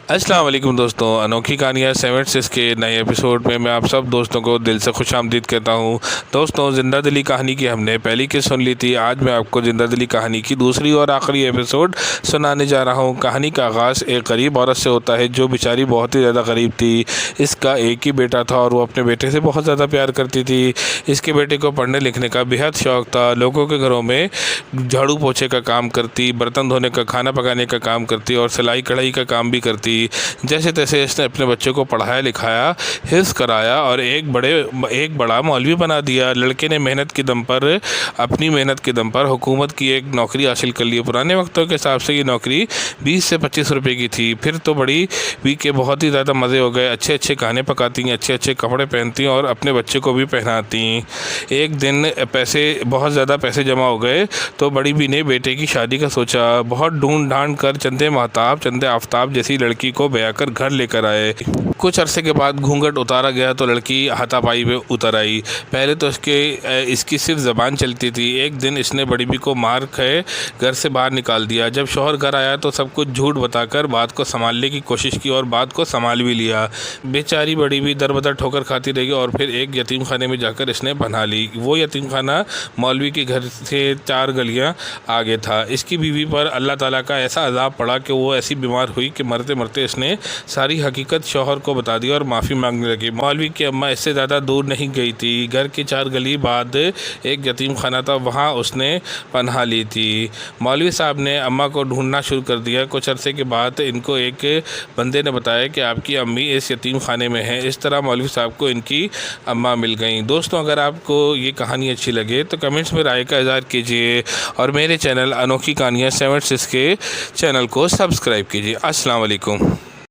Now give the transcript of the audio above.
अस्सलाम वालेकुम दोस्तों, अनोखी कहानियाँ 76 के नए एपिसोड में मैं आप सब दोस्तों को दिल से खुश आमदीद कहता हूँ। दोस्तों, जिंदा दिली कहानी की हमने पहली किस्त सुन ली थी। आज मैं आपको जिंदा दिली कहानी की दूसरी और आखिरी एपिसोड सुनाने जा रहा हूँ। कहानी का आगाज़ एक गरीब औरत से होता है जो बेचारी बहुत ही ज़्यादा गरीब थी। इसका एक ही बेटा था और वो अपने बेटे से बहुत ज़्यादा प्यार करती थी। इसके बेटे को पढ़ने लिखने का बेहद शौक़ था। लोगों के घरों में झाड़ू पोछे का काम करती, बर्तन धोने का, खाना पकाने का काम करती और सिलाई कढ़ाई का काम भी करती। जैसे तैसे इसने अपने बच्चों को पढ़ाया लिखाया, हिफ्ज़ कराया और एक बड़ा मौलवी बना दिया। लड़के ने मेहनत के दम पर, अपनी मेहनत के दम पर हुकूमत की एक नौकरी हासिल कर ली। पुराने वक्तों के हिसाब से ये नौकरी 20 से 25 रुपए की थी। फिर तो बड़ी भी के बहुत ही ज़्यादा मज़े हो गए। अच्छे अच्छे खाने पकाती, अच्छे अच्छे कपड़े पहनती और अपने बच्चे को भी पहनाती। एक दिन बहुत ज़्यादा पैसे जमा हो गए तो बड़ी भी ने बेटे की शादी का सोचा। बहुत ढूंढ ढांड कर चंदे आफ्ताब जैसी लड़की को ब्याह कर घर लेकर आए। कुछ अरसे के बाद घूंघट उतारा गया तो लड़की हाथापाई में उतर आई। पहले तो इसकी सिर्फ ज़बान चलती थी। एक दिन इसने बड़ी बी को मार के घर से बाहर निकाल दिया। जब शौहर घर आया तो सब कुछ झूठ बताकर बात को संभालने की कोशिश की और बात को संभाल भी लिया। बेचारी बड़ी बी दर बदर ठोकर खाती रही और फिर एक यतीम खाने में जाकर इसने बना ली। वो यतीम खाना मौलवी के घर से 4 गलियां आगे था। इसकी बीवी पर अल्लाह ताला का ऐसा अज़ाब पड़ा कि वो ऐसी बीमार हुई कि मरते मरते इसने सारी हकीकत शौहर को बता दी और माफ़ी मांगने लगी। मौलवी की अम्मा इससे ज़्यादा दूर नहीं गई थी। घर की 4 गली बाद एक यतीम खाना था, वहाँ उसने पनाह ली थी। मौलवी साहब ने अम्मा को ढूंढना शुरू कर दिया। कुछ अरसे के बाद इनको एक बंदे ने बताया कि आपकी अम्मी इस यतीम खाने में है। इस तरह मौलवी साहब को इनकी अम्मा मिल गई। दोस्तों, अगर आपको ये कहानी अच्छी लगे तो कमेंट्स में राय का इज़हार कीजिए और मेरे चैनल अनोखी कहानियाँ 76 के चैनल को सब्सक्राइब कीजिए। अस्सलाम वालेकुम।